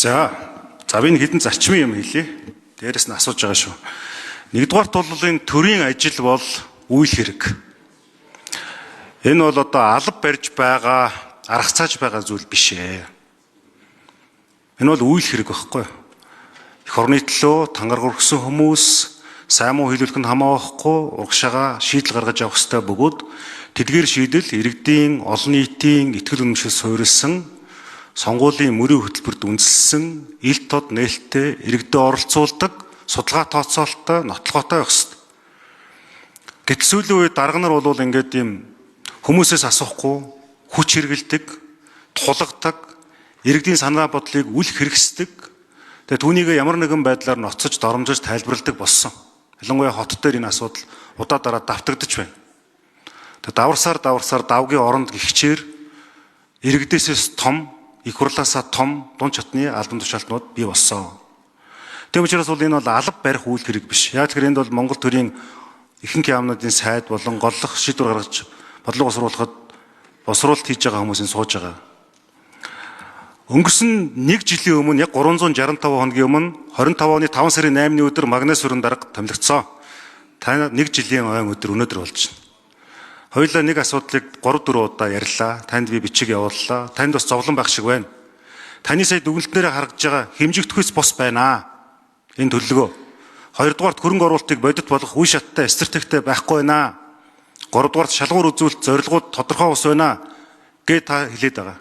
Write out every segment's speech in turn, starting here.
За би нэг хэдэн зарчмын юм хэлье. Дээрээс нь асууж байгаа шүү. Нэгдүгээр туллын төрийн ажил бол үйл хэрэг. Энэ бол одоо алба барьж байгаа, арга цааж байгаа зүйл биш ээ. Энэ бол үйл хэрэг байхгүй юу? Эх орны төлөө тангараг өргөсөн хүмүүс сайн муу хэлүүлэх нь хамаахгүй урагшаага шийдэл гаргаж авах хэрэгтэй бөгөөд тэдгээр шийдэл иргэдийн олон нийтийн итгэл үнэмшил суурилсан сонгуулийн мөрийн хөтөлбөрт үндэслэн ил тод нээлттэй иргэдэд оролцуулдаг судалгаа тооцоололтой нотлоготой байх хэрэгтэй. Гэтэл сүүлийн үед дарга нар бол ингээд юм хүмүүсээс асуухгүй хүч хэргэлдэг, тулгадаг, иргэдийн санаа бодлыг үл хэрэгсдэг. Тэгээ түүнийг ямар нэгэн байдлаар ноцож доромжиж тайлбарладаг болсон. Ялангуяа хот дээр энэ асуудал удаа дараа давтагдаж байна. Тэгээ даварсаар давгийн оронд гихчээр иргэдээсээс том, их хурлаасаа том дунд чатны албан тушаалтнууд бий болсон. Тийм учраас энэ бол алба барих үйл хэрэг биш. Яг тэгэхээр энд бол Монгол төрийн ихэнх яамнуудын сайд болон голлох шийдвэр гаргаж бодлого босруулалт хийж байгаа хүмүүсийн сууж байгаа. Өнгөрсөн 1 жилийн өмнө яг 365 хоногийн өмнө 25 оны 5 сарын 8-ны өдөр магнес өрн дарга томилогдсон. Та 1 жилийн ойн өдөр өнөөдөр болж байна. Хоёулаа нэг асуудлыг 3-4 удаа ярьлаа. Танд би бичиг явууллаа. Танд бас зовлон байх шиг байна. Таны сая дүгнэлтнэрээ харагдж байгаа хэмжигдэхүйц бос байна. Энэ төлөвлөгөө. Хоёрдугаарт хөрөнгө оруулалтыг бодит болгох үе шаттай стратегтэй байхгүй байна. Гуравдугаарт шалгуур үзүүлэлт зорилгууд тодорхой ус байна гэж та хэлээд байгаа.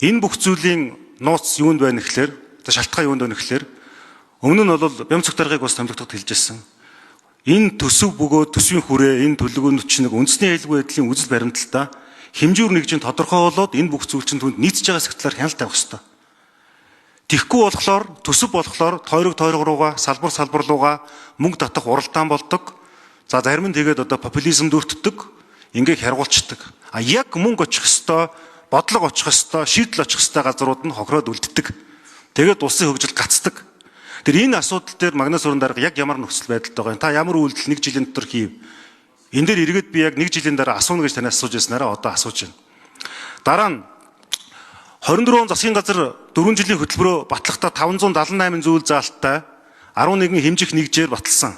Энэ бүх зүйлийн нууц юунд байна гэхээр шалтгаан юунд байна гэхээр өмнө нь бол бямцог даргаыг бас томилогдоход хэлжсэн. Энэ төсөв бөгөөд төсвийн хүрээ энэ төлөвлөгөөнд чинь үндэсний аюулгүй байдлын үзэл баримталтаа хэмжүүр нэгжийн тодорхой болоод энэ бүх зүйл чинь түнд нийцж байгаа сэтлэр хяналт тавих хэрэгтэй. Тихгүй болохоор төсөв болохоор тойрог руугаа салбар руугаа мөнгө татах уралдаан болдог. За зарим нь тэгээд одоо популизм дүүртдэг. Ингээ хяргуулцдаг. А яг мөнгө очих хэвээр бодлого очих хэвээр шийдэл очих хэвээр газрууд нь хохироод үлддэг. Тэгээд улсын хөгжил гацдаг. Тэр энэ асуудал дээр магнес өрн дарга яг ямар нөхцөл байдалтай байгаа юм? Та ямар үйлдэл 1 жилийн дотор хийв? Энэ дээр эргээд би яг 1 жилийн дараа асууна гэж танаас асууж яснараа одоо асууж байна. Дараа нь 24 засгийн газар 4 жилийн хөтөлбөрөөр батлахдаа 578 зүйл заалттай 11 хэмжих нэгжээр баталсан.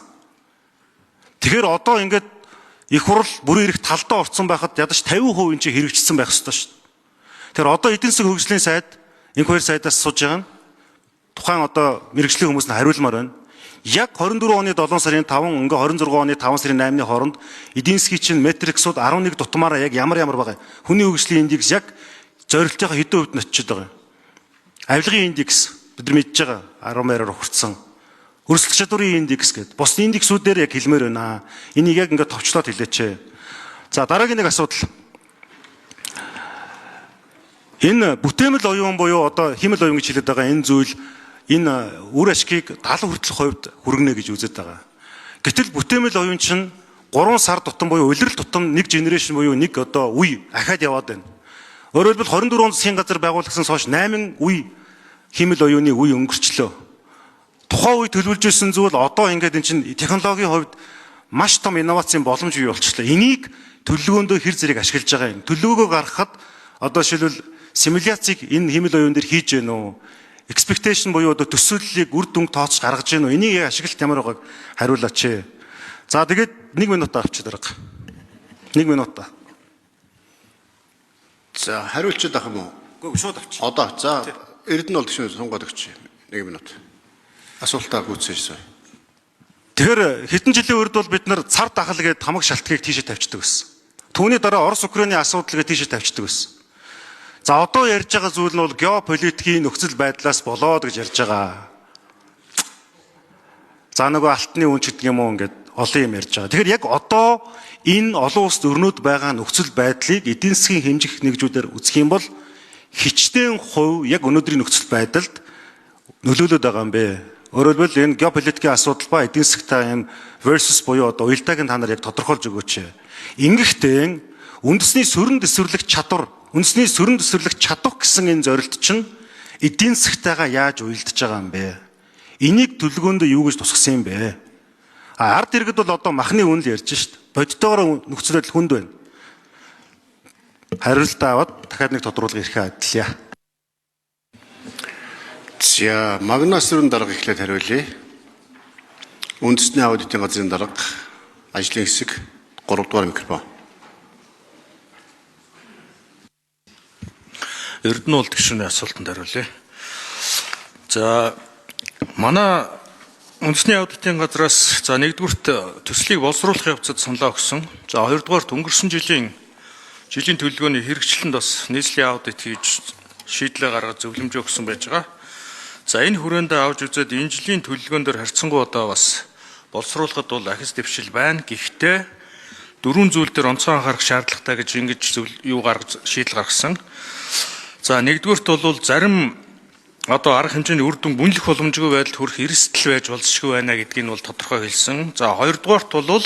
Тэгэхээр одоо ингээд их хурл бүрийн эрх талдаа орцсон байхад ядаж 50% энэ чинь хэрэгжсэн байх ёстой шүү дээ. Тэгэхээр одоо эдийн засгийн хөгжлийн сайд энэ хоёр сайдаас асууж байгаа нь тухайн одоо мэргэжлийн хүмүүс нь хариулмаар байна. Яг 24 оны 7 сарын 5 ингээ 26 оны 5 сарын 8-ны хооронд эдийн засгийн чинь метриксууд 11 дутмаараа яг ямар байгаа. Хүний хөгжлийн индекс яг зорилт байгаа хэдэн хувьд нь очиж байгаа. Авилгын индекс бид нар мэдж байгаа 10-аар ухарцсан. Өрсөлдөх чадварын индекс гэдэг. Бус индексүүдээр яг хэлмээр байна. Энийг яг ингээд товчлоод хэлээч. За дараагийн нэг асуудал. Энэ бүтээмэл оюун буюу одоо химэл оюун гэж хэлээд байгаа энэ зүйл энэ үр ашгийг 70 хүртэлх хувьд хүргэнэ гэж үзээд байгаа. Гэтэл бүтээмэл оюун чинь 3 сар тутам буюу улирал тутам нэг генерашн буюу нэг одоо үе ахаад яваад байна. Өөрөөр хэлбэл 24 он засгийн газар байгуулагдсанаас хойш 8 үе химэл оюуны үе өнгөрчлөө. Тухайн үе төлөвлөж ирсэн зүйл одоо ингээд эн чинь технологийн хувьд маш том инновацийн боломж бий болчихлоо. Энийг төлөвлөгөөндөө хэр зэрэг ашиглаж байгаа юм. Төлөвлөгөө гаргахад одоо жишээлбэл симуляцийг энэ химэл оюун дээр хийж гэнэ үү? Expectation буюу одоо төсөөллийг үр дүнг тооцож гаргаж гэнэ үү? Энийг ашиглалт ямар байгааг хариулаач. За тэгээд 1 минут авчих дарга. 1 минут. За хариулчиад ах юм уу? Үгүй шууд авчих. Одоо за Эрдэнэ бол гişүн сонгоод өгч. 1 минут. Асуултаа гүйцээсэй. Тэгэхээр хэдэн жилийн үрд бол бид нар цар дахал гээд хамаг шалтгаыг тийшээ тавьчихдаг байсан. Түүний дараа Орос Украиний асуудал гээд тийшээ тавьчихдаг байсан. За одоо ярьж байгаа зүйл нь бол геополитикийн нөхцөл байдлаас болоод гэж ярьж байгаа. За нөгөө алтны үнч гэдэг юм уу ингээд олон юм ярьж байгаа. Тэгэхээр яг одоо энэ олон улсад өрнөд байгаа нөхцөл байдлыг эдийн засгийн хэмжих нэгжүүдээр үзэх юм бол хичнээн хувь яг өнөөдрийн нөхцөл байдалд нөлөөлөд байгаа юм бэ. Өөрөөр хэлбэл энэ геополитикийн асуудал ба эдийн засгийн энэ versus буюу одоо уялдааг нь та нар яг тодорхойлж өгөөч. Ингэхдээ үндэсний сөрөн дэвсгэрлэх чадвар, үндэсний сөрөн дэвсгэрлэх чадах гэсэн энэ зорилт чинь эдийн засгтайгаа яаж уялдаж байгаа юм бэ? Энийг төлөвлөгөөндөө юу гэж тусгасан юм бэ? Ард иргэд бол одоо махны үнэл ярьж шít. Бодитоогоор нөхцөл байдал хүнд байна. Хариултаа аваад дахиад нэг тодруулга ирэхээ адилъя. За Магнас руу дарга эхлээд хариулъя. Үндэсний аудитын газрын дарга ажлын хэсэг 3 дугаар микрофон. Эрдэнэ улд гишүүний асуултанд хариулъя. За манай үндэсний аудитын газраас за нэгдүгürt төслийг боловсруулах явцад саналаа өгсөн. За хоёрдугаарт өнгөрсөн жилийн төлөвлөгөөний хэрэгжлэнд бас нийслэлийн аудит хийж шийдлээ гаргаж зөвлөмж өгсөн байж байгаа. За энэ хүрээнд авч үзээд энэ жилийн төлөвлөгөөн дээр харьцангуй одоо бас боловсруулахад бол ахис дэвшил байна. Гэхдээ 4 зүйл дээр онцгой анхаарах шаардлагатай гэж ингэж шийдэл гаргасан. За нэгдүгürt бол зарим одоо арга хэмжээний үр дүн бүнлэх боломжгүй байдалд хүрэх эрсдэл байж болзошгүй байна гэдгийг нь бол тодорхой хэлсэн. За хоёрдугаарт бол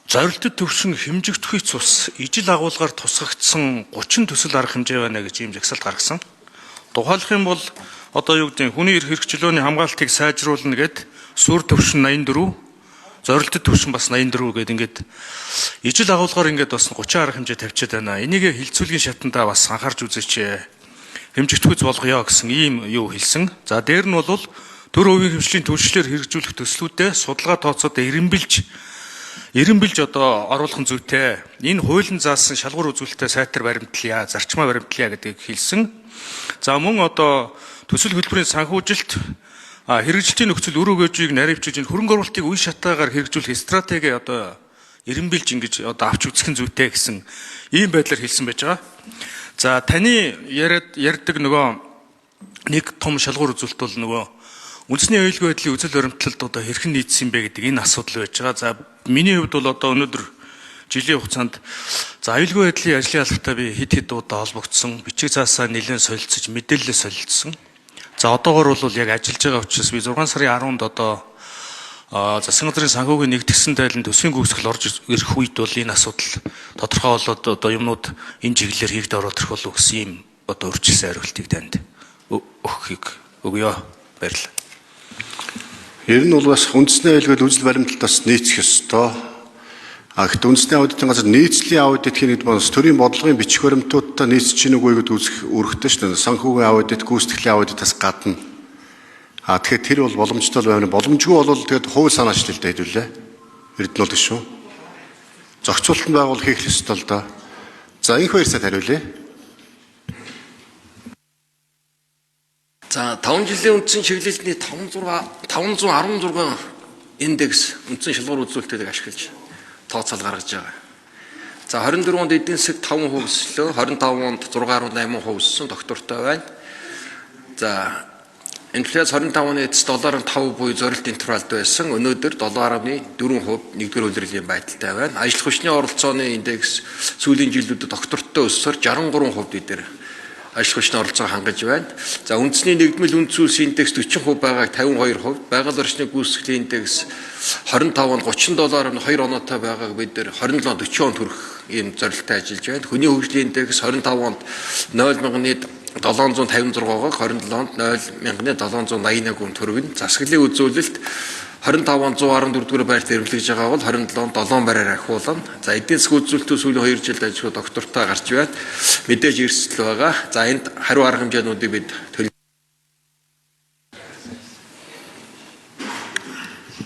зорилттой төвшин хэмжигдэхүй цус ижил агуулгаар тусгагдсан 30 төсөл арга хэмжээ байна гэж ийм жагсаалт гаргасан. Тухайлах юм бол одоо юу гэдэг хүний эрх хэрэгчлөөний хамгаалтыг сайжруулна гэд сүр төвшин 84, зорилттой төвшин бас 84 гэдэг ингээд ижил агуулгаар ингээд бас 30 арга хэмжээ тавьчихад байна. Энийг хилцүүлгийн шатандаа бас анхаарч үзээч. Хэмжигдэхүйц болгоё гэсэн ийм юу хэлсэн. За дээр нь бол төр хувийн хэмжлийн түвшлэр хэрэгжүүлэх төслүүдэд судалгаа тооцоод эренбилж одоо оруулах нь зүйтэй. Энэ хуулийн заасан шалгуур үзүүлэлтээ сайтар баримтлая, зарчмаа баримтлая гэдгийг хэлсэн. За мөн одоо төсөл хөтөлбөрийн санхүүжилт хэрэгжилтийн нөхцөл үр өгөөжийг наривчиж энэ хөрөнгө оруулалтыг үе шатаагаар хэрэгжүүлэх стратеги одоо эренбилж ингэж одоо авч үзэх нь зүйтэй гэсэн ийм байдлаар хэлсэн байж байгаа. За таны ярьдаг нөгөө нэг том шалгуур үзүүлэлт бол нөгөө үндэсний аюулгүй байдлын үзэл баримтлалд одоо хэрхэн нийцсэн бэ гэдэг энэ асуудал байж байгаа. За миний хувьд бол одоо өнөөдөр жилийн хугацаанд за аюулгүй байдлын ажлын албатай би хэд удаа холбогдсон, бичиг заасаа нэлээд солилцож, мэдээлэлээ солилцсон. За одоогор бол яг ажиллаж байгаа учраас би 6 сарын 10-нд одоо засгийн газрын санхүүгийн нэгдсэн тайланд төсвийн гүйцэтгэл орж ирэх үед бол энэ асуудал тодорхой болоод одоо юмнууд энэ чиглэлээр хийгд ороод ирэх болов гэсэн ийм одоо урьдчилсан хариултыг танд өгөхийг өгье. Баярлалаа. Ер нь бол бас үндэсний аюулгүй үзэл баримтлалтаас нийцэх ёстой. Гэхдээ үндэсний аудитын газар нийцлийн аудит хийх бас төрийн бодлогын бичих баримтуудтай нийцэж чинь үгүй гэдээ үзэх үүрэгтэй шүү дээ. Санхүүгийн аудит, гүйцэтгэлийн аудитаас гадна. Тэгэхээр тэр бол боломжтой байна. Боломжгүй бол тэгээд хууль санаачлалд хэдүүлээ. Эрдэнэ улд шүү. Зохицуултанд байгуул хийх ёстой л доо. За энх хоёр сая хариулъя. За 5 жилийн үндсэн чиглэлний 516 индекс үндсэн шалгуур үзүүлэлтийг ашиглаж тооцоол гаргаж байгаа. За 24 онд эдийн засаг 5% өслөө, 25 онд 6.8% өссөн доктортой байна. За инфляц 25 оны эцэст долларын 5 буюу зорилт интервалд байсан. Өнөөдөр 7.4% нэгдүгээр улирлын байдалтай байна. Ажил хүчний оролцооны индекс сүүлийн жилүүдэд доктортой өссөөр 63% бид нэр ажил хүчний оролцоог хангаж байна. За үндэсний нэгдмэл үнд зүйлс индекс 40% байгааг 52%, байгаль орчны гүйцэтгэлийн индекс 25-нд $30.2 оноотой байгааг бид нэр 27-40 онд хүрэх ийм зорилттой ажиллаж байна. Хүний хөгжлийн индекс 25 онд 0.756-г 27 онд 0.781 хүнд хүргэн. Засаглалын үзүүлэлт 25 онд 114-р байрт эргэлж байгаа бол 27 онд 7 байраар ахиулна. За эдийн засгийн үзүүлэлтүүд сүүлийн 2 жилд ажиллах доктортой гарч байна. Мэдээж эрсдэл байгаа. За энд хариу арга хэмжээнүүдийг бид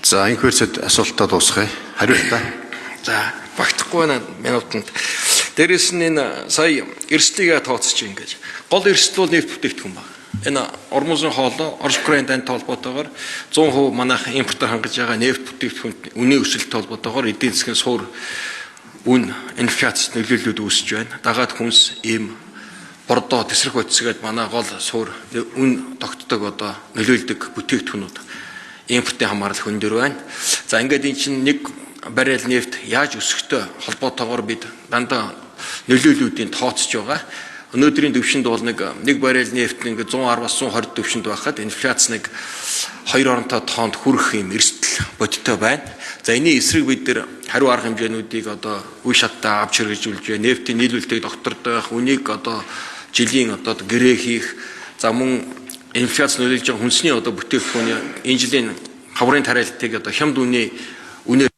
За энх хоёр сая асуултаа дуусгая. Хариултаа. за багтахгүй байна минутанд. Дээрээс нь энэ сая эрсдлийг тооцож ингэж. Гол эрсдэл бол нефт бүтээгдэхүүн байна. Энэ Ормозын хоолой, Орос Украин дантай холбоотойгоор 100% манайх импортоор хангаж байгаа нефт бүтээгдэхүүн үнийн өсөлттэй холбоотойгоор эдийн засгийн суур үн инфляц нөлөөллүүд үүсэж байна. Дагаад хүнс ийм бордоо тесрэх бодисгээд манай гол суур үн тогтдог одоо нөлөөлдөг бүтээгдэхүүнүүд импортын хамаарал өндөр байна. За ингээд эн чинь нэг баррел нефт яаж өсөхтэй холбоотойгоор бид дандаа нөлөөллүүдийн тооцож байгаа. Өнөөдрийн төвшөнд бол нэг баррел нефт ингээд 110-аас 120 төвшөнд байхад инфляц нэг 2.5 тоннд хүрэх юм эрсдэл бодиттой байна. За энэний эсрэг бид нэр хариу арга хэмжээнүүдийг одоо үе шаттай авч хэрэгжүүлж байна. Нефтийн нийлүүлэлтийг доктордох, үнийг одоо жилийн одоо гэрээ хийх, за мөн инфляц нөлөөлж байгаа хүнсний одоо бүтээгдэхүүний энэ жилийн хаврын тариалтыг одоо хямд үнээр